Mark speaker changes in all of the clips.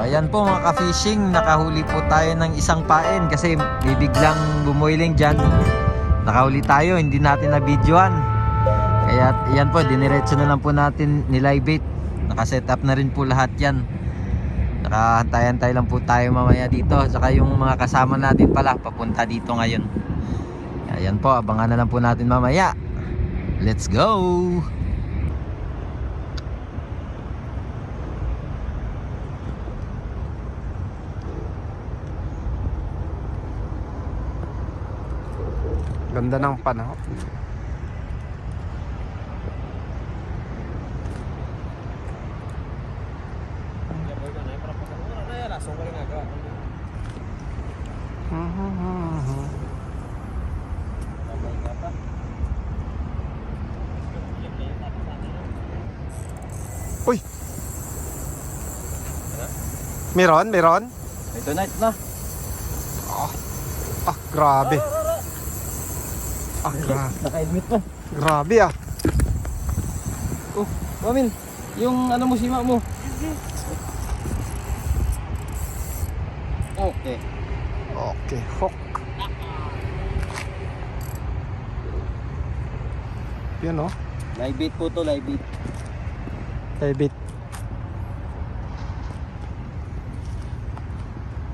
Speaker 1: Ayan po mga ka-fishing, nakahuli po tayo ng isang pain kasi bibiglang bumuiling dyan. Nakahuli tayo, hindi natin na-videoan. Kaya yan po, diniretso na lang po natin nilibate. Nakaset up na rin po lahat yan. Nakahantayan-tay lang po tayo mamaya dito. Saka yung mga kasama natin pala papunta dito ngayon. Ayan po, abangan na lang po natin mamaya. Let's go!
Speaker 2: Ganda ng panahon. Uy! Meron?
Speaker 1: Ito na, ito na.
Speaker 2: Grabe. Grabe.
Speaker 1: Naka-helmet pa.
Speaker 2: Grabe ah.
Speaker 1: Oh, Mamin, yung ano mo, sima mo. Okay.
Speaker 2: Okay, hook. Yun oh.
Speaker 1: Live bait po to, live bait.
Speaker 2: Bit.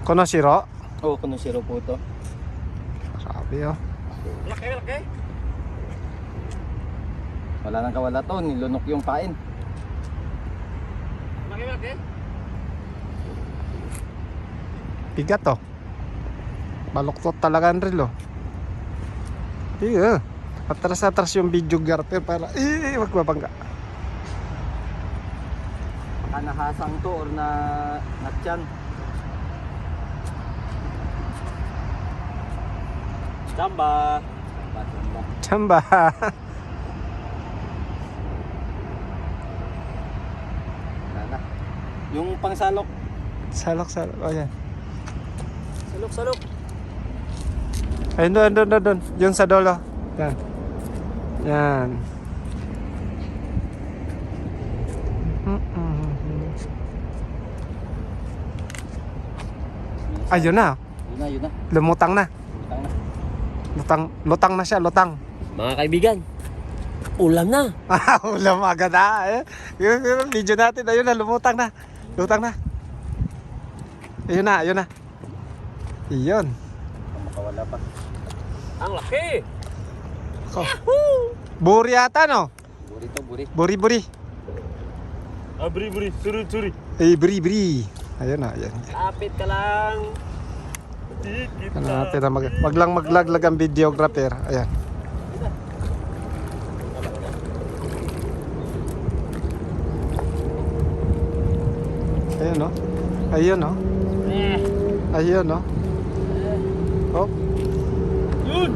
Speaker 2: Kono siro?
Speaker 1: Oo, kuno zero po to.
Speaker 2: Grabe oh.
Speaker 1: Laki. Wala nang kawala to, nilunok yung pain. Laki.
Speaker 2: Bigat oh. Baluktot talaga ang reel oh. Iya. Atras yung videographer para magbabangga.
Speaker 1: Baka nahasang to or na natyan. Chamba.
Speaker 2: Chamba.
Speaker 1: Wala. Yung pangsalok.
Speaker 2: Salok. Oh yan.
Speaker 1: Salok.
Speaker 2: Ayun doon. Yung sa dolo. Yan. Ayun na.
Speaker 1: Yun na.
Speaker 2: Lumutang na. Lutang na siya, lutang.
Speaker 1: Mga kaibigan, ulam na.
Speaker 2: Ulam agad na. Yung video natin, ayun na, lumutang na. Lutang na. Ayun na. Iyon.
Speaker 1: Makawala pa. Ang laki!
Speaker 2: Buri ata, no?
Speaker 1: Buri.
Speaker 2: Buri.
Speaker 1: Buri. Suri.
Speaker 2: Bri. Ayun na, ayan.
Speaker 1: Lapit ka lang.
Speaker 2: Ano natin na wag lang maglaglag ang videographer. Ayan. Ayun no. Oh.
Speaker 1: Yun!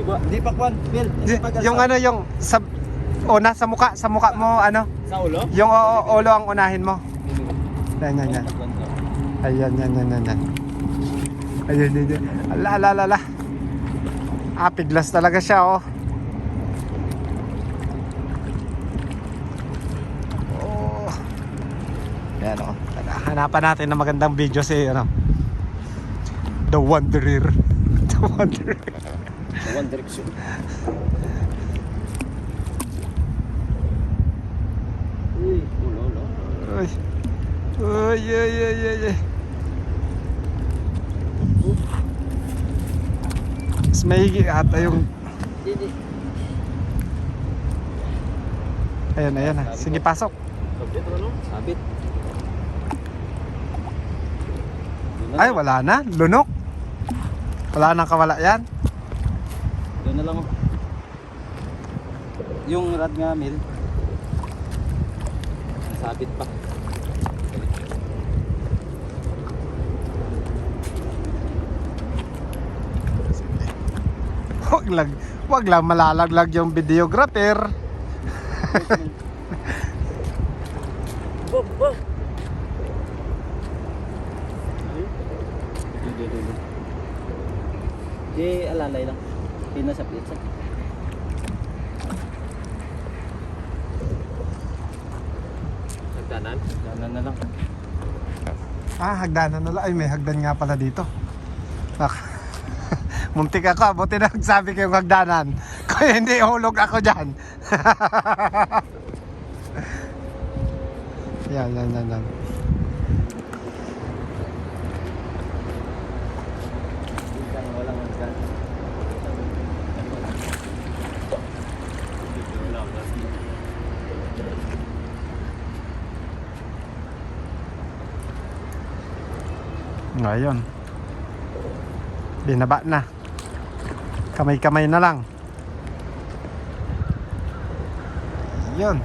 Speaker 1: Hindi pa kwan, Bill.
Speaker 2: Yung ano yung sa mukha mo ano?
Speaker 1: Sa ulo?
Speaker 2: Yung ulo ang unahin mo. Yan. Ayan. Ayun. Ala. Piglas talaga siya oh. Yan oh. Hanapan natin ng magandang video si ano. The Wanderer.
Speaker 1: One Direction.
Speaker 2: Uy. Mas maigi ata yung Ayan na. Sige, pasok.
Speaker 1: Sabit.
Speaker 2: Ay, wala na. Lunok. Wala nang kawala yan.
Speaker 1: Doon na lang oh. Yung rad nga, Mil. Sabit pa.
Speaker 2: Wag lang malalaglag yung videographer.
Speaker 1: Bo. Di alalay lang. Pina sa pizza.
Speaker 3: Hagdanan? Hagdanan na lang.
Speaker 2: Hagdanan na lang. Ay, may hagdan nga pala dito. Muntik ako, buti na nagsabi kayong hagdanan. Kaya hindi, hulog ako dyan. Yan.
Speaker 3: Walang hagdan.
Speaker 2: Ngayon. Binaba na. Kamay-kamay na lang. Yun.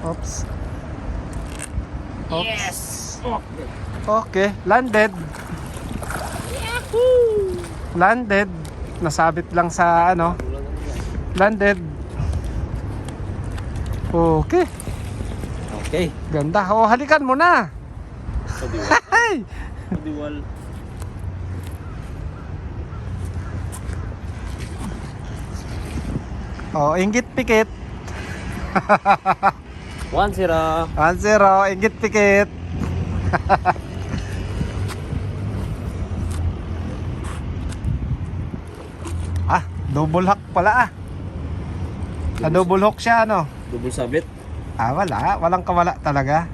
Speaker 2: Oops.
Speaker 3: Yes!
Speaker 2: Okay, landed. Landed. Nasabit lang sa ano. Landed. Okay.
Speaker 3: Okay.
Speaker 2: Ganda. Oh, halikan mo na.
Speaker 3: Padiwal.
Speaker 2: Hey!
Speaker 3: Padiwal.
Speaker 2: Oh, inggit pikit.
Speaker 3: 1-0.
Speaker 2: 1-0, inggit pikit. Double hook pala double hook siya ano.
Speaker 3: Double sabit.
Speaker 2: Walang kawala talaga.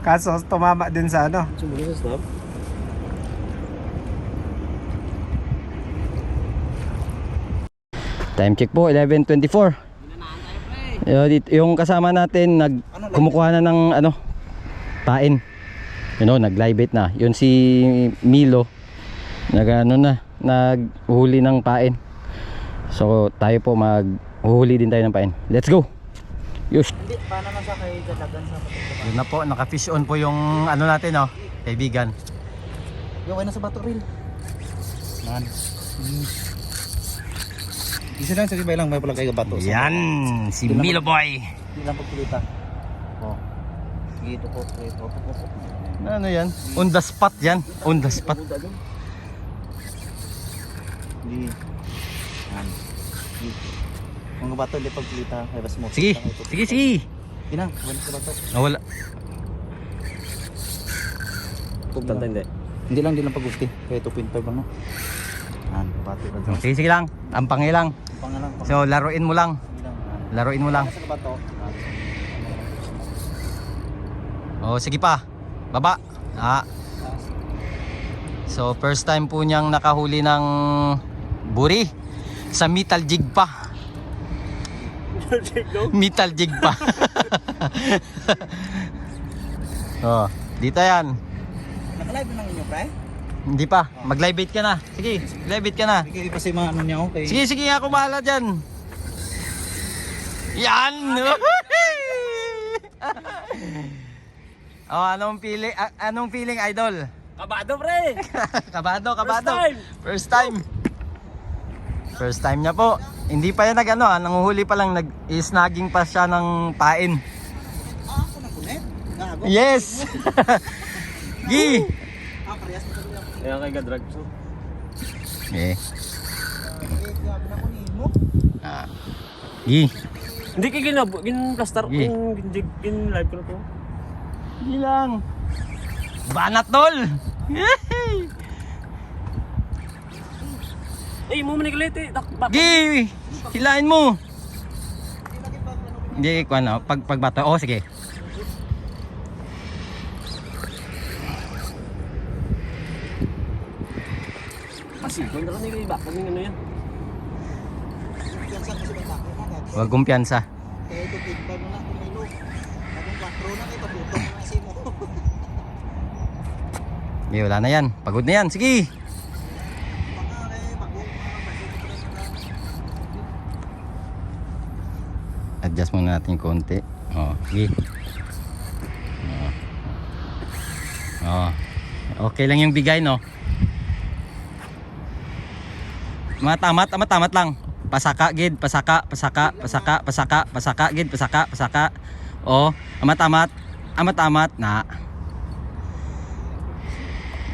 Speaker 2: Kaso tumama din sa ano.
Speaker 3: Sumuli sa snap.
Speaker 1: Time check po, 11:24. Yung kasama natin kumukuha na ng ano, pain. Nag-live bait na. Yun si Milo. Naghuli ng pain. So tayo po maghuhuli din tayo ng pain. Let's go. Yush.
Speaker 3: Hindi, paano na sa kay dalagan sa pagkakaba?
Speaker 1: Yun na po, naka-fish on po yung ano natin, kaibigan.
Speaker 3: Gawin na sa bato rin. Man.
Speaker 4: Isa lang, sige ba lang may pala kayo bato.
Speaker 1: Yan, si Milo boy.
Speaker 3: Hindi lang pagkulita. Oh. Dito po, dito.
Speaker 1: Ano yan? On the spot yan. On the spot.
Speaker 4: Hindi. Yan. Mga bato, hindi pagkulita. Kaya bas mo.
Speaker 1: Sige.
Speaker 4: Inang, gawin sa bato.
Speaker 1: Wala.
Speaker 3: Tanta hindi.
Speaker 4: Hindi lang pag-gusti. Kaya 2.5 lang no. Yan, bato ba dyan?
Speaker 1: Sige lang. Ampangin lang.
Speaker 4: Pangalang.
Speaker 1: So laruin mo lang. Laruin mo lang.
Speaker 4: Sa bato.
Speaker 1: Oh, sige pa. Baba. So first time po niyang nakahuli ng buri sa metal jig pa. Metal jig pa. Oh, dito yan.
Speaker 4: Naka-live na ninyo, pre?
Speaker 1: Hindi pa. Mag-live bait ka na. Sige, live bait ka na.
Speaker 4: Hindi kayo kasi mga ano niya, okay?
Speaker 1: Sige, ako bahala dyan. Yan! Oh, anong feeling, idol?
Speaker 3: Kabado pre!
Speaker 1: Kabado.
Speaker 3: time.
Speaker 1: First time. First time niya po. Hindi pa yan nanguhuli pa lang, nag-snagging pa siya ng pain.
Speaker 4: Ako na kulit? Gago?
Speaker 1: Yes! Gi!
Speaker 4: Parehas mo sa
Speaker 3: Kaya kay gadrag so.
Speaker 4: grabe na kunin mo.
Speaker 1: Gi!
Speaker 3: Hindi kay gin-plaster.
Speaker 1: Sige.
Speaker 3: Gin-live ko na to.
Speaker 1: Gi lang. Banat tol!
Speaker 3: Ay, mo manikulit eh.
Speaker 1: Gi! Hilain mo! Hindi, pagbato. Oh, sige.
Speaker 3: Pasipon na lang iba. Kaming ano yan.
Speaker 4: Piyansa kasi may tako na. Gago.
Speaker 1: Huwag kumpiyansa.
Speaker 4: Kaya ito, 25 mo na kung may look. Bagong 4 na kayo, pabutong na kasi mo.
Speaker 1: Sige, wala na yan. Pagod na yan. Sige!
Speaker 4: Baka kayo, bagong
Speaker 1: Adjust muna natin konti. Oh, sige. Oh. Okay lang yung bigay, no? Tamat lang. Pasaka gid, pasaka, gid, pasaka. Oh, amat na.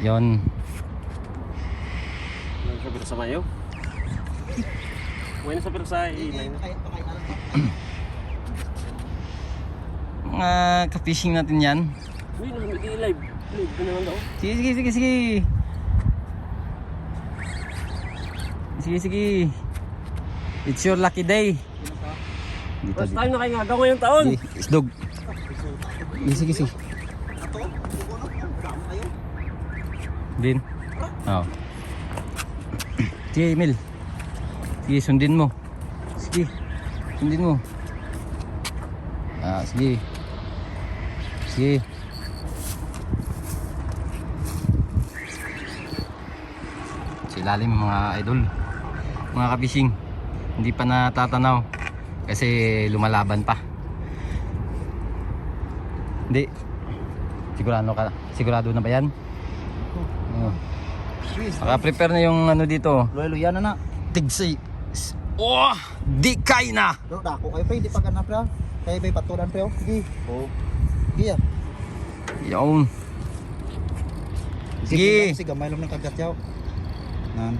Speaker 1: Yon.
Speaker 3: Ano sa pero sa mayo? Bueno sa pero sa
Speaker 4: kahit pa kayo alam.
Speaker 1: mga ka-fishing natin yan.
Speaker 3: Uy, hindi live. Live ko naman daw.
Speaker 1: Sige, sige, sige, sige. Sige, sige. It's your lucky day. Dito,
Speaker 3: First
Speaker 1: dito.
Speaker 3: time na kayo nga ngayong taon.
Speaker 1: Sige, isdog. Sige, sige, sige. Din. Oo. Sige, Emil. Sige, sundin mo. Sige. Sundin mo. Ah, sige. Sige. Silalim mga idol. Mga kabising. Hindi pa natatanaw. Kasi lumalaban pa. Hindi. Sigurado na ba yan? Oh. Naka-prepare na yung ano dito.
Speaker 4: Luya na na.
Speaker 1: Tigsay. Oh! Di kay na!
Speaker 4: Bro, dako kayo pa, hindi pa ganap pre. Kaya ba'y patulan pre, oh. Sige. Oo. Sige ah.
Speaker 1: Yawn. Sige.
Speaker 4: Sige, gamay lang ng kagat yaw. Nan.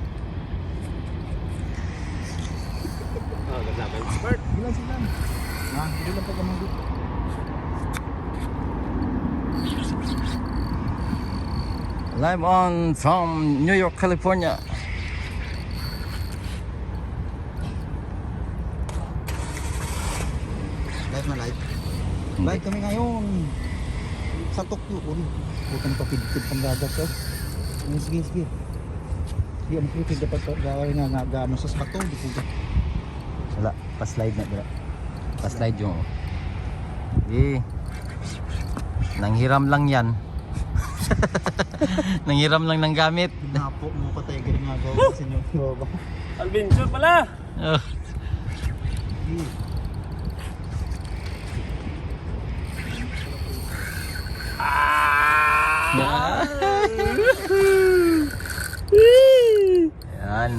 Speaker 3: Ah, gaglaban. Smart.
Speaker 4: Bilang sila. Nah, hindi lang pag dito.
Speaker 1: Live on from New York, California.
Speaker 4: Live na live. Live kami ngayon. Sa Tokyo. Bukan kapitid pang gagat eh. Sige, sige. Sige, ang kapitid dapat gawin nga gaano sa bato. Di ko.
Speaker 1: Wala, pa-slide na dira. Pa-slide yung. Eh. Nanghiram lang yan. Nanghiram lang ng gamit.
Speaker 4: Napo mo patay gani nga gawa sa inyo.
Speaker 3: Adventure pala.
Speaker 1: Oh. Yan.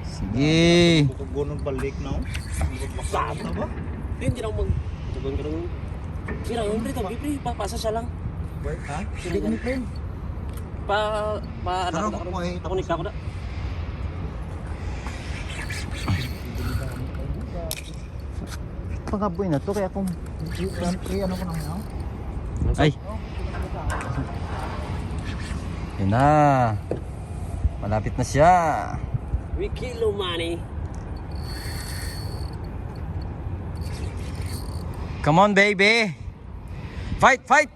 Speaker 1: Sige.
Speaker 4: Kukugunong balik na.
Speaker 3: Saan na ba? Hindi na mag... Tugon ka naman. Kira, hombre, tabi, pre. Papasa siya lang.
Speaker 4: Ha? Sige gani friend.
Speaker 3: Ano
Speaker 4: Tara,
Speaker 3: ako
Speaker 4: kuhay.
Speaker 3: Ako nagtako na.
Speaker 1: Pagaboy na to kaya kung
Speaker 4: Ano ko naman?
Speaker 1: ay. Yun na. Malapit na siya.
Speaker 3: Wikilo money.
Speaker 1: Come on, baby. Fight, fight.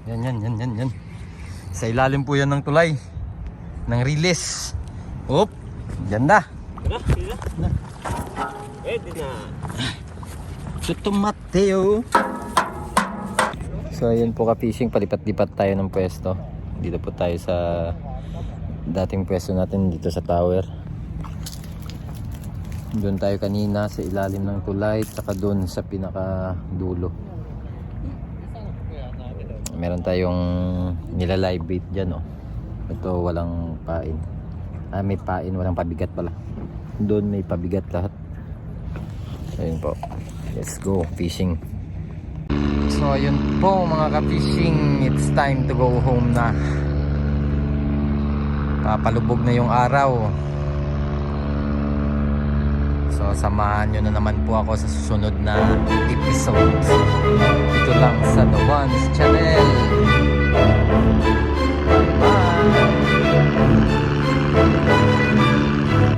Speaker 1: Yan, yan, yan, yan, yan. Sa ilalim po yan ng tulay. Ng release. Oop. Yan na.
Speaker 3: Ano? Sila? Pwede na.
Speaker 1: Chuto Mateo. So ayun po ka-fishing, palipat-lipat tayo ng pwesto. Dito po tayo sa dating pwesto natin dito sa tower. Doon tayo kanina sa ilalim ng tulay, saka doon sa pinaka dulo. Meron tayong nilalive bait dyan, oh. Ito walang pain. Ah, may pain, walang pabigat pala. Doon may pabigat lahat. Ayun po. Let's go fishing. So ayun po mga ka-fishing, it's time to go home na. Papalubog na yung araw. So samahan nyo na naman po ako sa susunod na episode. Ito lang sa The Ones Channel.